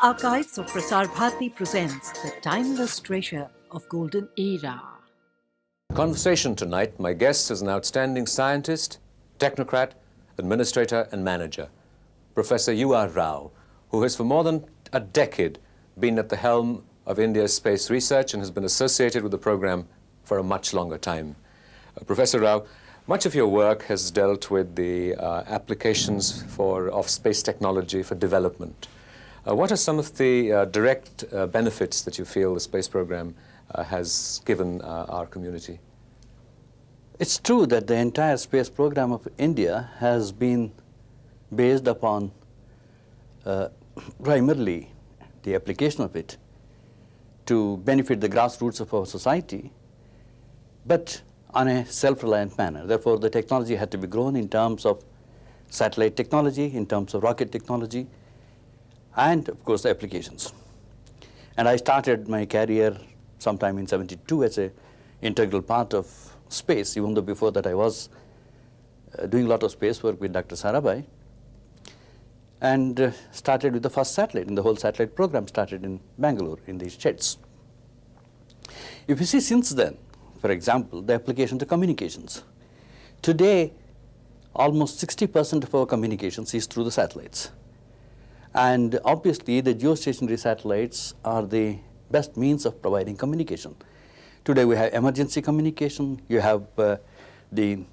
Archives of Prasar Bharati presents the timeless treasure of golden era. Conversation tonight, my guest is an outstanding scientist, technocrat, administrator and manager, Professor U.R. Rao, who has for more than a decade been at the helm of India's space research and has been associated with the program for a much longer time. Professor Rao, much of your work has dealt with the applications of space technology for development. What are some of the direct benefits that you feel the space program has given our community? It's true that the entire space program of India has been based upon primarily the application of it to benefit the grassroots of our society, but on a self-reliant manner. Therefore, the technology had to be grown in terms of satellite technology, in terms of rocket technology, and of course the applications. And I started my career sometime in '72 as an integral part of space, even though before that I was doing a lot of space work with Dr. Sarabhai, and started with the first satellite, and the whole satellite program started in Bangalore in these sheds. If you see since then, for example, the application to communications. Today, almost 60% of our communications is through the satellites. And obviously, the geostationary satellites are the best means of providing communication. Today, we have emergency communication, you have the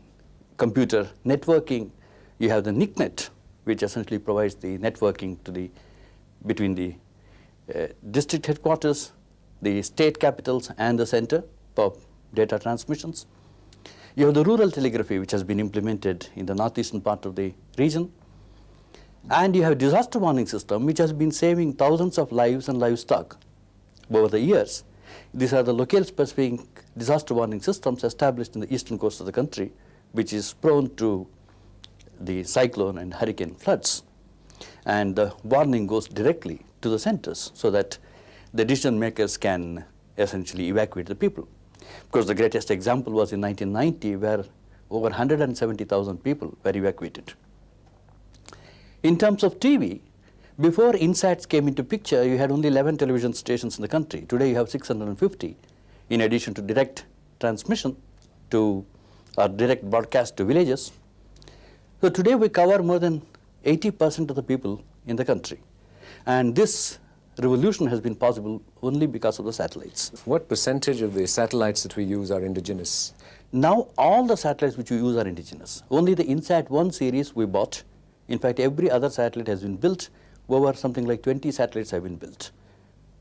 computer networking, you have the NICNet, which essentially provides the networking to between the district headquarters, the state capitals, and the center for data transmissions. You have the rural telegraphy, which has been implemented in the northeastern part of the region. And you have disaster warning system, which has been saving thousands of lives and livestock over the years. These are the locale specific disaster warning systems established in the eastern coast of the country, which is prone to the cyclone and hurricane floods. And the warning goes directly to the centers so that the decision makers can essentially evacuate the people. Of course, the greatest example was in 1990, where over 170,000 people were evacuated. In terms of TV, before INSATs came into picture, you had only 11 television stations in the country. Today you have 650, in addition to direct transmission or direct broadcast to villages. So today we cover more than 80% of the people in the country. And this revolution has been possible only because of the satellites. What percentage of the satellites that we use are indigenous? Now all the satellites which we use are indigenous. Only the INSAT-1 series we bought. In fact, every other satellite has been built. Over something like 20 satellites have been built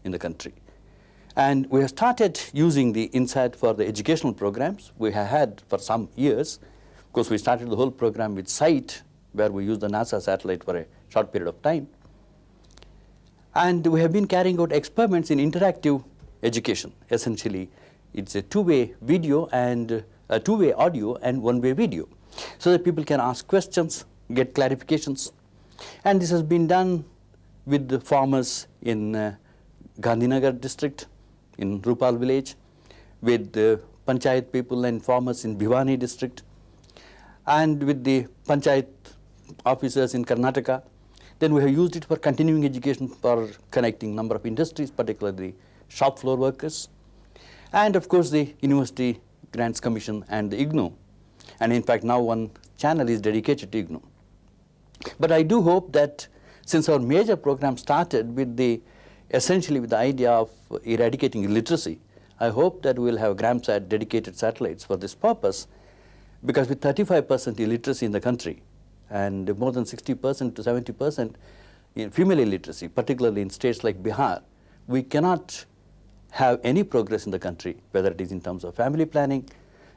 in the country. And we have started using the INSAT for the educational programs. We have had for some years. Of course, we started the whole program with SITE, where we used the NASA satellite for a short period of time. And we have been carrying out experiments in interactive education. Essentially, it's a two-way video and a two-way audio and one-way video, so that people can ask questions, get clarifications. And this has been done with the farmers in Gandhinagar district, in Rupal village, with the panchayat people and farmers in Bhiwani district, and with the panchayat officers in Karnataka. Then we have used it for continuing education for connecting number of industries, particularly shop floor workers, and of course the University Grants Commission and the IGNOU. And in fact, now one channel is dedicated to IGNOU. But I do hope that since our major program started with essentially with the idea of eradicating illiteracy, I hope that we will have GramSat dedicated satellites for this purpose, because with 35% illiteracy in the country and more than 60% to 70% in female illiteracy, particularly in states like Bihar, we cannot have any progress in the country, whether it is in terms of family planning,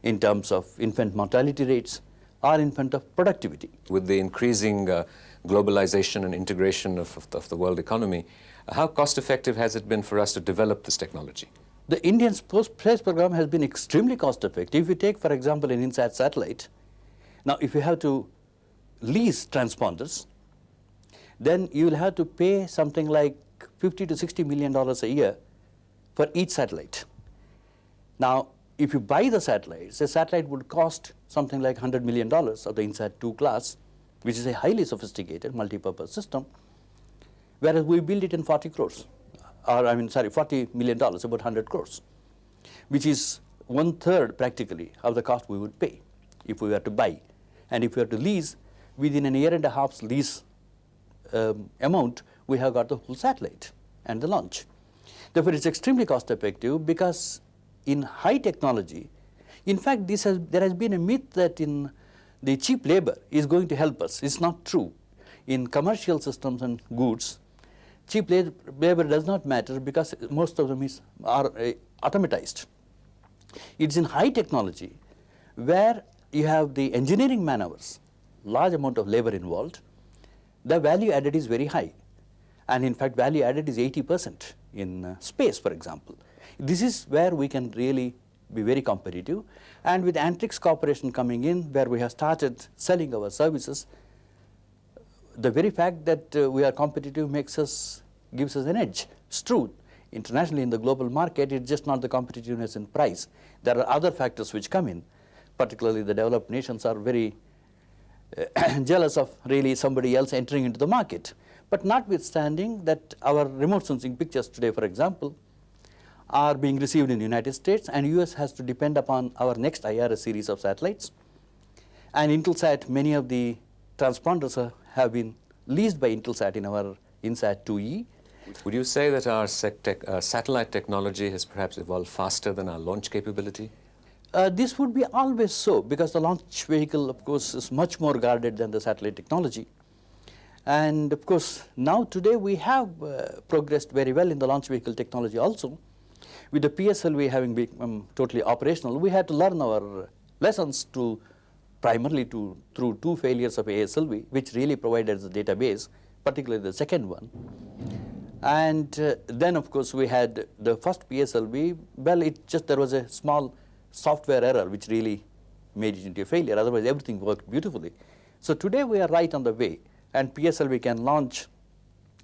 in terms of infant mortality rates, or in front of productivity. With the increasing globalization and integration of the world economy, how cost-effective has it been for us to develop this technology? The Indian space program has been extremely cost-effective. If you take, for example, an INSAT satellite, now if you have to lease transponders, then you will have to pay something like $50 to $60 million a year for each satellite. Now, if you buy the satellites, a satellite would cost something like $100 million of the INSAT-2 class, which is a highly sophisticated multi-purpose system, whereas we build it in 40 crores, or I mean, sorry, $40 million, about 100 crores, which is 1/3 practically of the cost we would pay if we were to buy. And if we were to lease, within a year and a half's lease amount, we have got the whole satellite and the launch. Therefore, it's extremely cost effective because in high technology, in fact, there has been a myth that in the cheap labor is going to help us. It's not true. In commercial systems and goods, cheap labor does not matter because most of them are automatized. It's in high technology where you have the engineering man-hours, large amount of labor involved, the value added is very high. And in fact, value added is 80% in space, for example. This is where we can really be very competitive. And with Antrix Corporation coming in, where we have started selling our services, the very fact that we are competitive gives us an edge. It's true. Internationally, in the global market, it's just not the competitiveness in price. There are other factors which come in. Particularly, the developed nations are very jealous of really somebody else entering into the market. But notwithstanding that, our remote sensing pictures today, for example, are being received in the United States, and US has to depend upon our next IRS series of satellites. And Intelsat, many of the transponders have been leased by Intelsat in our INSAT 2E. Would you say that our satellite technology has perhaps evolved faster than our launch capability? This would be always so, because the launch vehicle, of course, is much more guarded than the satellite technology. And of course, now today we have progressed very well in the launch vehicle technology also. With the PSLV having become totally operational, we had to learn our lessons primarily through 2 failures of ASLV, which really provided the database, particularly the second one. And then, of course, we had the first PSLV. Well, there was a small software error which really made it into a failure. Otherwise, everything worked beautifully. So today we are right on the way, and PSLV can launch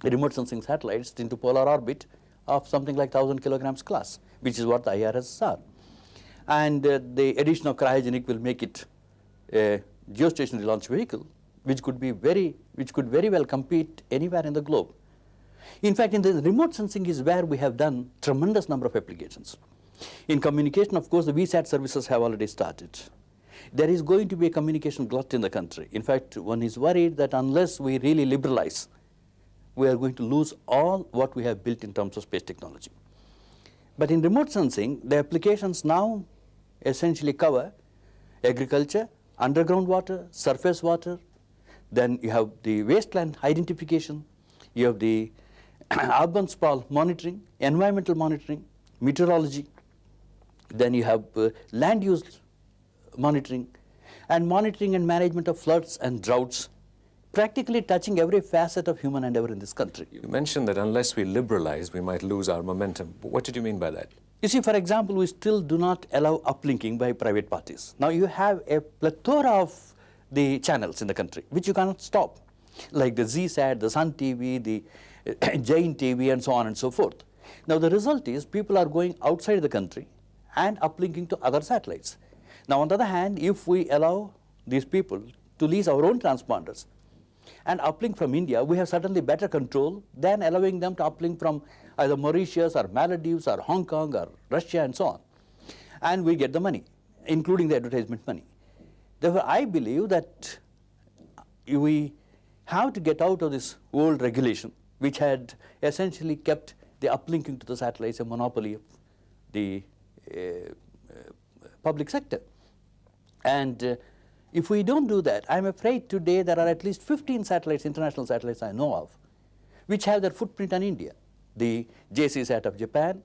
remote sensing satellites into polar orbit of something like 1,000 kilograms class, which is what the IRS are. And the addition of cryogenic will make it a geostationary launch vehicle, which could very well compete anywhere in the globe. In fact, in the remote sensing is where we have done tremendous number of applications. In communication, of course, the VSAT services have already started. There is going to be a communication glut in the country. In fact, one is worried that unless we really liberalize, we are going to lose all what we have built in terms of space technology. But in remote sensing, the applications now essentially cover agriculture, underground water, surface water. Then you have the wasteland identification. You have the urban sprawl monitoring, environmental monitoring, meteorology. Then you have land use monitoring, and monitoring and management of floods and droughts, practically touching every facet of human endeavor in this country. You mentioned that unless we liberalize, we might lose our momentum. What did you mean by that? You see, for example, we still do not allow uplinking by private parties. Now, you have a plethora of the channels in the country, which you cannot stop, like the ZSAT, the Sun TV, the Jain TV, and so on and so forth. Now, the result is people are going outside the country and uplinking to other satellites. Now, on the other hand, if we allow these people to lease our own transponders and uplink from India, we have certainly better control than allowing them to uplink from either Mauritius or Maldives or Hong Kong or Russia and so on. And we get the money, including the advertisement money. Therefore, I believe that we have to get out of this old regulation, which had essentially kept the uplinking to the satellites a monopoly of the public sector. And if we don't do that, I'm afraid today there are at least 15 satellites, international satellites I know of, which have their footprint on India. The JCSat of Japan,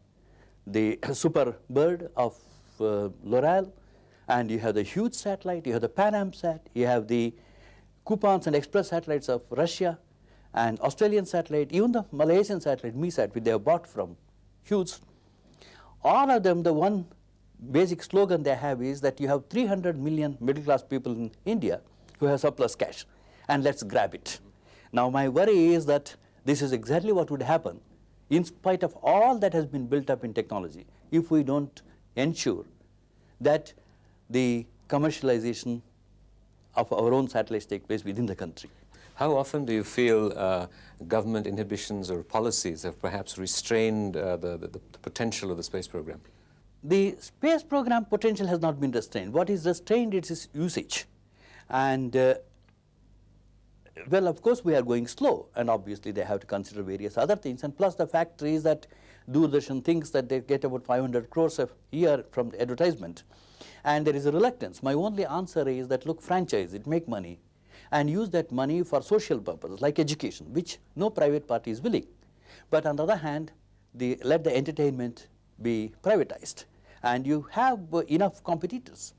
the Super Bird of Loral, and you have the huge satellite, you have the PanAmSat, you have the Coupons and Express satellites of Russia, and Australian satellite, even the Malaysian satellite, MESAT, which they have bought from Hughes. All of them, the one basic slogan they have is that you have 300 million middle-class people in India who have surplus cash, and let's grab it. Now, my worry is that this is exactly what would happen in spite of all that has been built up in technology if we don't ensure that the commercialization of our own satellites take place within the country. How often do you feel government inhibitions or policies have perhaps restrained the potential of the space program? The space program potential has not been restrained. What is restrained is its usage. And well, of course, we are going slow, and obviously they have to consider various other things. And plus the fact is that Doordarshan thinks that they get about 500 crores a year from the advertisement, and there is a reluctance. My only answer is that, look, franchise it, make money, and use that money for social purposes like education, which no private party is willing. But on the other hand, let the entertainment be privatized, and you have enough competitors.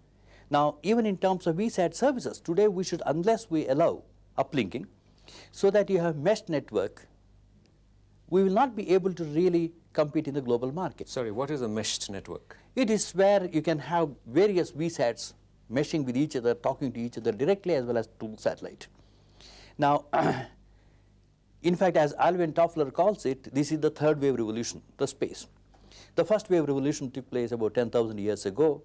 Now, even in terms of VSAT services, today we should, unless we allow uplinking, so that you have meshed network, we will not be able to really compete in the global market. Sorry, what is a meshed network? It is where you can have various VSATs meshing with each other, talking to each other directly as well as to satellite. Now, in fact, as Alvin Toffler calls it, this is the third wave revolution, the space. The first wave revolution took place about 10,000 years ago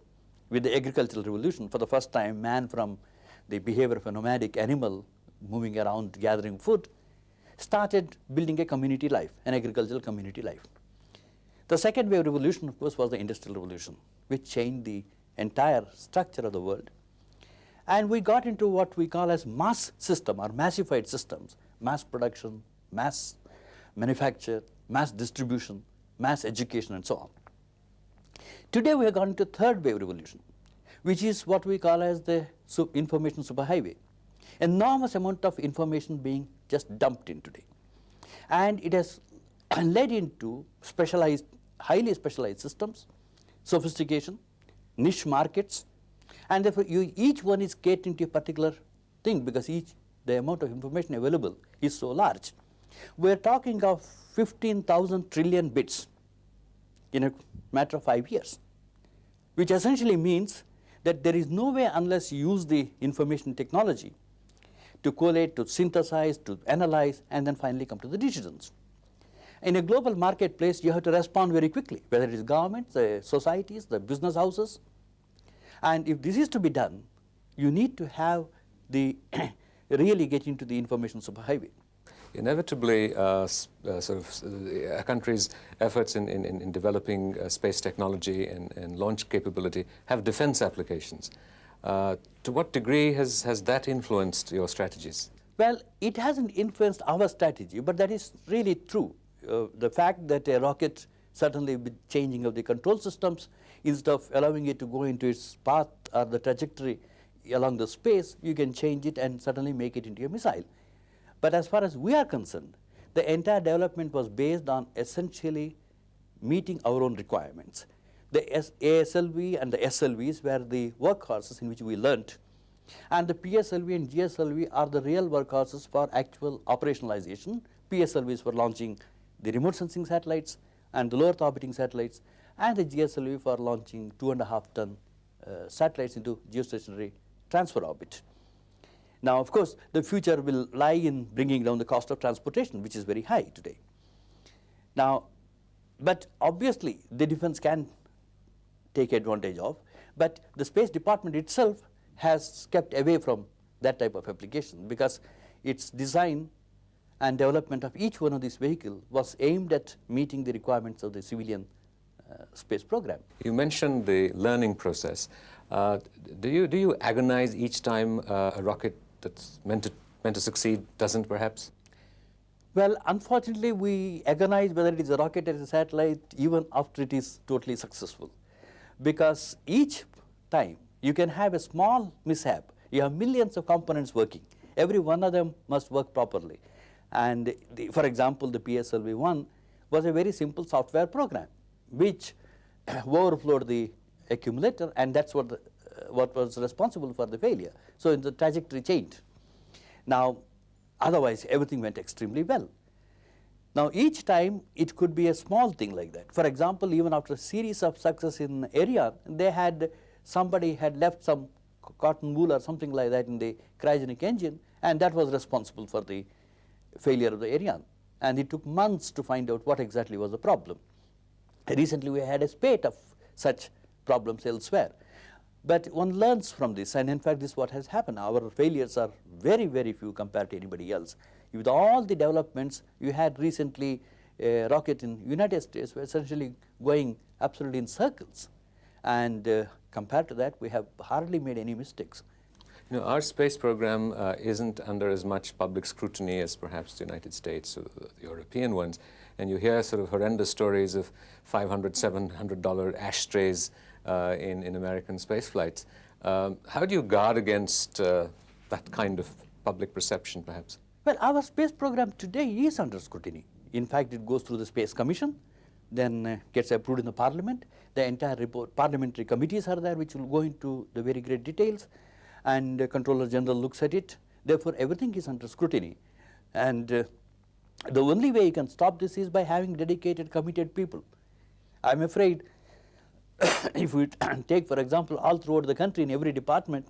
with the agricultural revolution. For the first time, man from the behavior of a nomadic animal moving around gathering food started building a community life, an agricultural community life. The second wave revolution, of course, was the industrial revolution, which changed the entire structure of the world. And we got into what we call as mass system or massified systems, mass production, mass manufacture, mass distribution, mass education, and so on. Today we have gone into third wave revolution, which is what we call as the information superhighway. Enormous amount of information being just dumped in today. And it has led into specialized, highly specialized systems, sophistication, niche markets, and therefore each one is catering to a particular thing because the amount of information available is so large. We are talking of 15,000 trillion bits in a matter of 5 years, which essentially means that there is no way unless you use the information technology to collate, to synthesize, to analyze, and then finally come to the decisions. In a global marketplace, you have to respond very quickly, whether it is governments, the societies, the business houses. And if this is to be done, you need to have the really get into the information superhighway. Inevitably, a country's efforts in developing space technology and launch capability have defense applications. To what degree has that influenced your strategies? Well, it hasn't influenced our strategy, but that is really true. The fact that a rocket, certainly with changing of the control systems, instead of allowing it to go into its path or the trajectory along the space, you can change it and suddenly make it into a missile. But as far as we are concerned, the entire development was based on essentially meeting our own requirements. The ASLV and the SLVs were the workhorses in which we learnt, and the PSLV and GSLV are the real workhorses for actual operationalization. PSLVs for launching the remote sensing satellites and the low Earth orbiting satellites, and the GSLV for launching 2.5-ton satellites into geostationary transfer orbit. Now, of course, the future will lie in bringing down the cost of transportation, which is very high today. Now, but obviously, the defense can take advantage of, but the Space Department itself has kept away from that type of application because its design and development of each one of these vehicles was aimed at meeting the requirements of the civilian space program. You mentioned the learning process. Do you agonize each time a rocket that's meant to succeed doesn't, perhaps? Well, unfortunately, we agonize whether it is a rocket or a satellite even after it is totally successful, because each time you can have a small mishap. You have millions of components working. Every one of them must work properly. And for example, the PSLV-1 was a very simple software program which overflowed the accumulator, and that's what was responsible for the failure. So the trajectory changed. Now, otherwise, everything went extremely well. Now, each time it could be a small thing like that. For example, even after a series of success in Ariane, somebody had left some cotton wool or something like that in the cryogenic engine, and that was responsible for the failure of the Ariane. And it took months to find out what exactly was the problem. Recently, we had a spate of such problems elsewhere. But one learns from this, and in fact, this is what has happened. Our failures are very, very few compared to anybody else. With all the developments, you had recently a rocket in United States were essentially going absolutely in circles. And compared to that, we have hardly made any mistakes. You know, our space program isn't under as much public scrutiny as perhaps the United States or the European ones. And you hear sort of horrendous stories of $500, $700 ashtrays in American space flights. How do you guard against that kind of public perception, perhaps? Well, our space program today is under scrutiny. In fact, it goes through the Space Commission, then gets approved in the Parliament. The entire report, parliamentary committees are there which will go into the very great details, and the Controller General looks at it. Therefore, everything is under scrutiny. And the only way you can stop this is by having dedicated, committed people. I'm afraid if we take, for example, all throughout the country in every department,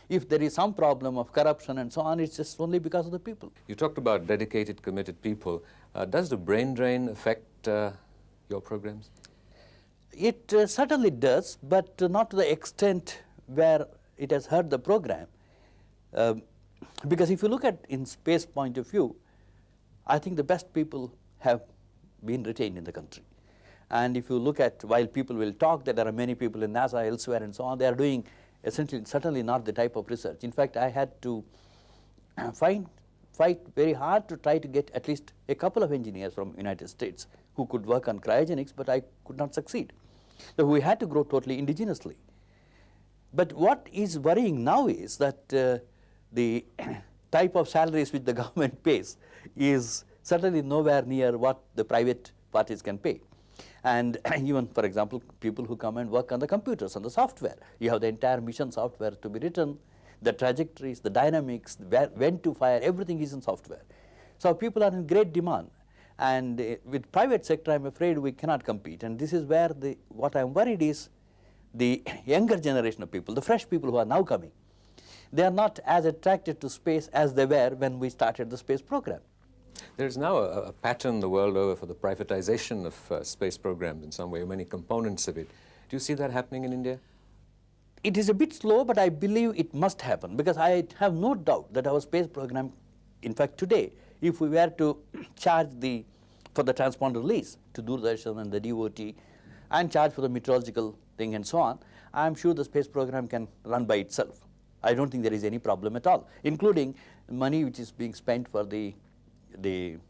if there is some problem of corruption and so on, it's just only because of the people. You talked about dedicated, committed people. Does the brain drain affect your programs? It certainly does, but not to the extent where it has hurt the program. Because if you look at in space point of view, I think the best people have been retained in the country. And if you look at, while people will talk that there are many people in NASA elsewhere and so on, they are doing essentially certainly not the type of research. In fact, I had to fight very hard to try to get at least a couple of engineers from United States who could work on cryogenics, but I could not succeed. So we had to grow totally indigenously. But what is worrying now is that the type of salaries which the government pays is certainly nowhere near what the private parties can pay. And even, for example, people who come and work on the computers, on the software. You have the entire mission software to be written, the trajectories, the dynamics, when to fire, everything is in software. So people are in great demand. And with private sector, I'm afraid we cannot compete. And this is where what I'm worried is the younger generation of people, the fresh people who are now coming. They are not as attracted to space as they were when we started the space program. There's now a pattern the world over for the privatization of space programs in some way, many components of it. Do you see that happening in India? It is a bit slow, but I believe it must happen, because I have no doubt that our space program, in fact today, if we were to charge for the transponder lease to Doordarshan and the DOT and charge for the meteorological thing and so on, I'm sure the space program can run by itself. I don't think there is any problem at all, including money which is being spent for the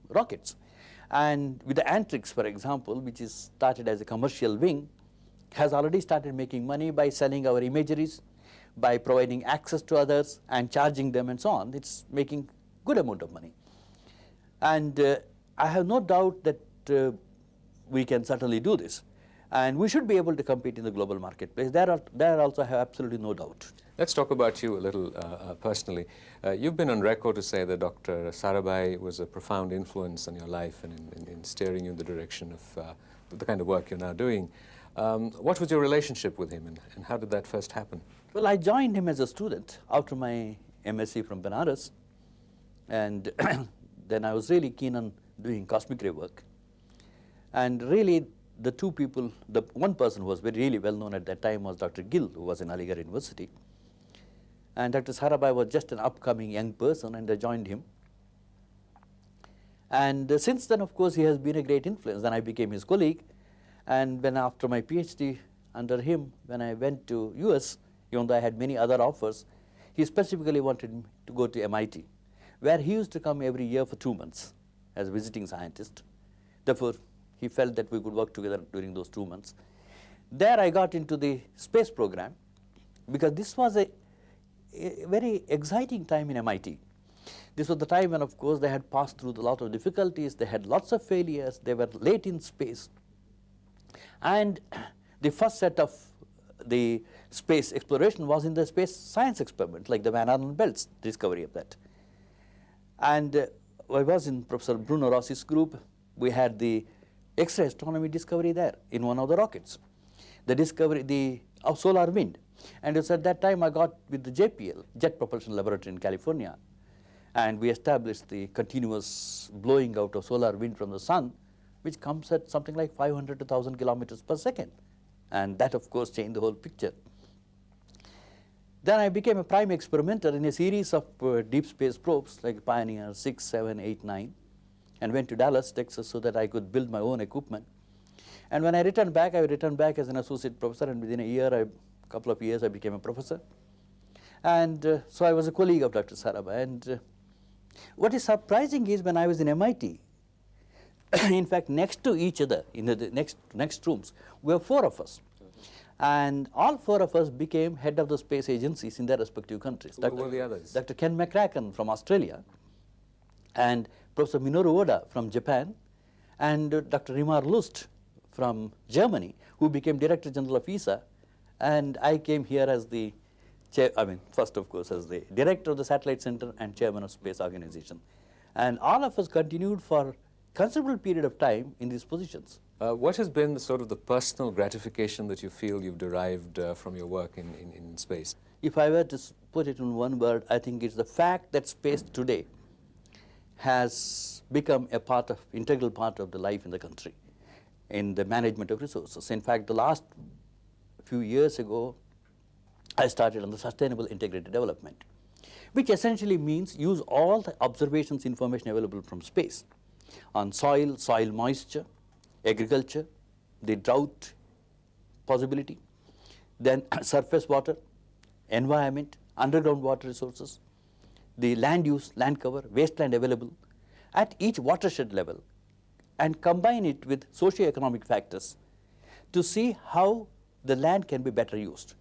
rockets. And with the Antrix, for example, which is started as a commercial wing, has already started making money by selling our imageries, by providing access to others and charging them and so on. It's making good amount of money. And I have no doubt that we can certainly do this. And we should be able to compete in the global marketplace. There also I have absolutely no doubt. Let's talk about you a little personally. You've been on record to say that Dr. Sarabhai was a profound influence on your life and in steering you in the direction of the kind of work you're now doing. What was your relationship with him, and how did that first happen? Well, I joined him as a student after my MSc from Benares. And then I was really keen on doing cosmic ray work. And really, the two people, the one person who was really well known at that time was Dr. Gill, who was in Aligarh University. And Dr. Sarabhai was just an upcoming young person, and I joined him. And since then, of course, he has been a great influence. Then I became his colleague. And when after my PhD under him, when I went to US, even though I had many other offers, he specifically wanted me to go to MIT, where he used to come every year for 2 months as a visiting scientist. Therefore, he felt that we could work together during those 2 months. There I got into the space program, because this was a very exciting time in MIT. This was the time when, of course, they had passed through a lot of difficulties, they had lots of failures, they were late in space. And the first set of the space exploration was in the space science experiment, like the Van Allen belts, discovery of that. And I was in Professor Bruno Rossi's group. We had the X-ray astronomy discovery there in one of the rockets. The discovery of solar wind. And it was at that time I got with the JPL, Jet Propulsion Laboratory in California. And we established the continuous blowing out of solar wind from the sun, which comes at something like 500 to 1,000 kilometers per second. And that, of course, changed the whole picture. Then I became a prime experimenter in a series of deep space probes like Pioneer 6, 7, 8, 9, and went to Dallas, Texas, so that I could build my own equipment. And when I returned back as an associate professor, and within a couple of years, I became a professor. And so I was a colleague of Dr. Sarabhai. And what is surprising is when I was in MIT, in fact, next to each other, in the next rooms, we were 4 of us. And all 4 of us became head of the space agencies in their respective countries. Who were the others? Dr. Ken McCracken from Australia, and Professor Minoru Oda from Japan, and Dr. Rimar Lust from Germany, who became Director General of ESA. And I came here as the first, of course, as the Director of the Satellite Center and Chairman of Space Organization. And all of us continued for considerable period of time in these positions. What has been the sort of the personal gratification that you feel you've derived from your work in space? If I were to put it in one word, I think it's the fact that space today has become a integral part of the life in the country, in the management of resources. In fact, the last few years ago, I started on the sustainable integrated development, which essentially means use all the observations information available from space on soil moisture, agriculture, the drought possibility, then surface water, environment, underground water resources, the land use, land cover, wasteland available at each watershed level, and combine it with socio-economic factors to see how the land can be better used.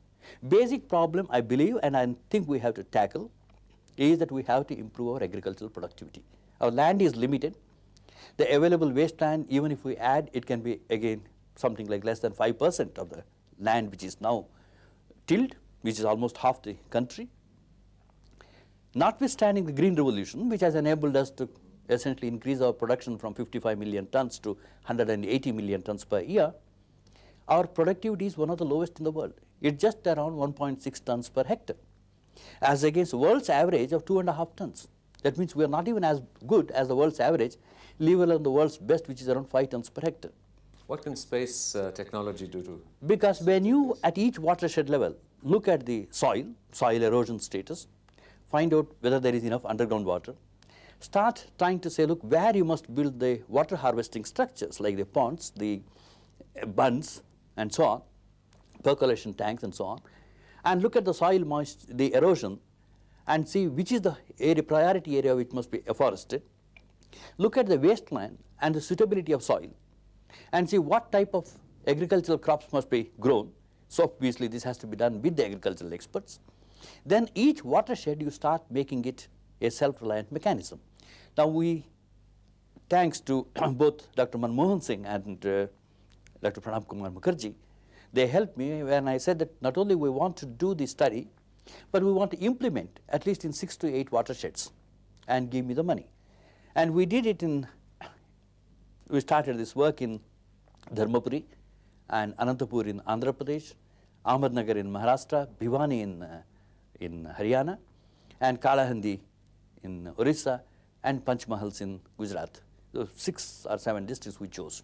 Basic problem, I believe, and I think we have to tackle, is that we have to improve our agricultural productivity. Our land is limited. The available wasteland, even if we add, it can be again something like less than 5% of the land which is now tilled, which is almost half the country. Notwithstanding the Green Revolution, which has enabled us to essentially increase our production from 55 million tons to 180 million tons per year, our productivity is one of the lowest in the world. It's just around 1.6 tons per hectare, as against the world's average of 2.5 tons. That means we are not even as good as the world's average, leave alone the world's best, which is around 5 tons per hectare. What can space technology do to? Because when you, at each watershed level, look at the soil erosion status, find out whether there is enough underground water, start trying to say, look, where you must build the water harvesting structures, like the ponds, the bunds, and so on, percolation tanks, and so on, and look at the soil the erosion, and see which is the priority area which must be afforested. Look at the wasteland and the suitability of soil, and see what type of agricultural crops must be grown. So obviously this has to be done with the agricultural experts. Then each watershed you start making it a self-reliant mechanism. Now thanks to both Dr. Manmohan Singh and Dr. Pranab Kumar Mukherjee, they helped me when I said that not only we want to do the study, but we want to implement at least in 6 to 8 watersheds and give me the money. And we did it we started this work in Dharmapuri and Anantapur in Andhra Pradesh, Ahmednagar in Maharashtra, Bhiwani in Haryana, and Kalahandi in Orissa, and Panchmahals in Gujarat. So 6 or 7 districts we chose.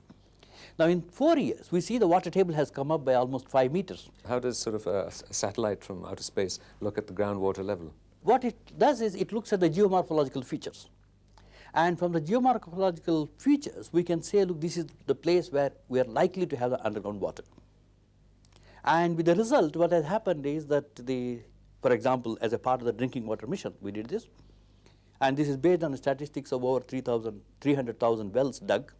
Now in 4 years, we see the water table has come up by almost 5 meters. How does sort of a satellite from outer space look at the groundwater level? What it does is it looks at the geomorphological features. And from the geomorphological features, we can say, look, this is the place where we are likely to have the underground water. And with the result, what has happened is that for example, as a part of the drinking water mission, we did this. And this is based on the statistics of over 300,000 wells dug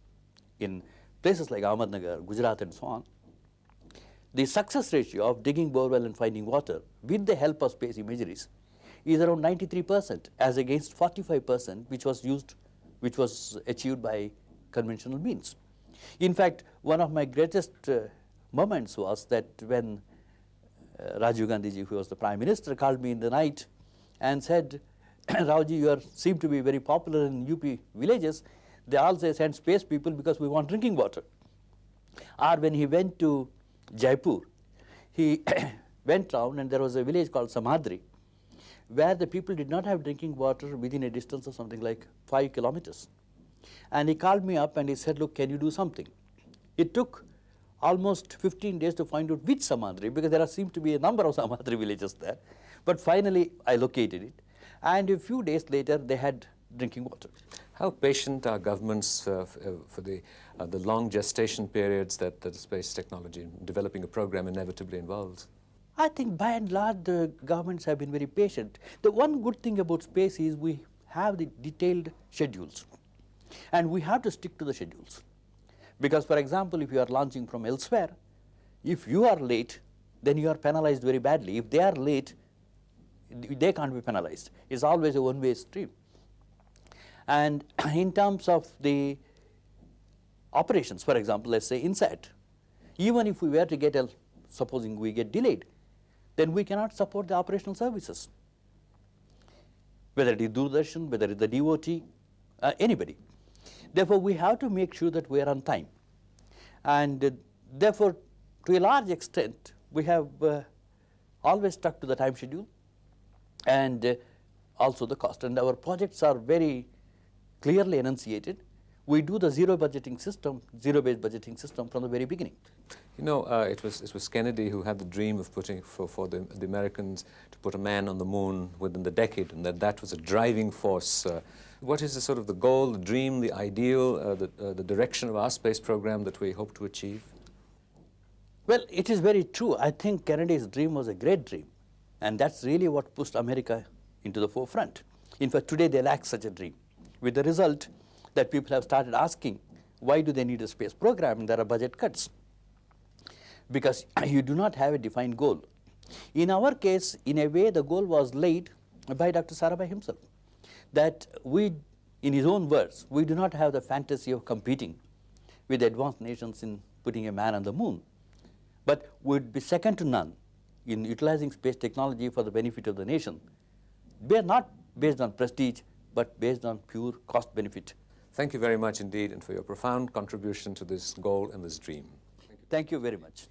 in places like Ahmednagar, Gujarat, and so on. The success ratio of digging borewell and finding water with the help of space imageries is around 93%, as against 45%, which was achieved by conventional means. In fact, one of my greatest moments was that when Rajiv Gandhi ji, who was the Prime Minister, called me in the night and said, Raoji, you seem to be very popular in UP villages. They all say send space people because we want drinking water. Or when he went to Jaipur, he went round and there was a village called Samadri, where the people did not have drinking water within a distance of something like 5 kilometers. And he called me up and he said, look, can you do something? It took almost 15 days to find out which Samadri, because there seemed to be a number of Samadri villages there. But finally, I located it, and a few days later, they had drinking water. How patient are governments for the long gestation periods that space technology and developing a program inevitably involves? I think by and large, the governments have been very patient. The one good thing about space is we have the detailed schedules, and we have to stick to the schedules. Because, for example, if you are launching from elsewhere, if you are late, then you are penalized very badly. If they are late, they can't be penalized. It's always a one-way stream. And in terms of the operations, for example, let's say INSAT, even if we were to get supposing we get delayed, then we cannot support the operational services, whether it is Doordarshan, whether it is the DOT, anybody. Therefore, we have to make sure that we are on time. And therefore, to a large extent, we have always stuck to the time schedule and also the cost. And our projects are very clearly enunciated. We do the zero-based budgeting system from the very beginning. You know, it was Kennedy who had the dream of putting for the Americans to put a man on the moon within the decade, and that was a driving force. What is the sort of the goal, the dream, the ideal, the direction of our space program that we hope to achieve? Well, it is very true. I think Kennedy's dream was a great dream, and that's really what pushed America into the forefront. In fact, today they lack such a dream, with the result that people have started asking, why do they need a space program? And there are budget cuts, because you do not have a defined goal. In our case, in a way, the goal was laid by Dr. Sarabhai himself, that we, in his own words, we do not have the fantasy of competing with advanced nations in putting a man on the moon, but would be second to none in utilizing space technology for the benefit of the nation. We are not based on prestige, but based on pure cost benefit. Thank you very much indeed, and for your profound contribution to this goal and this dream. Thank you very much.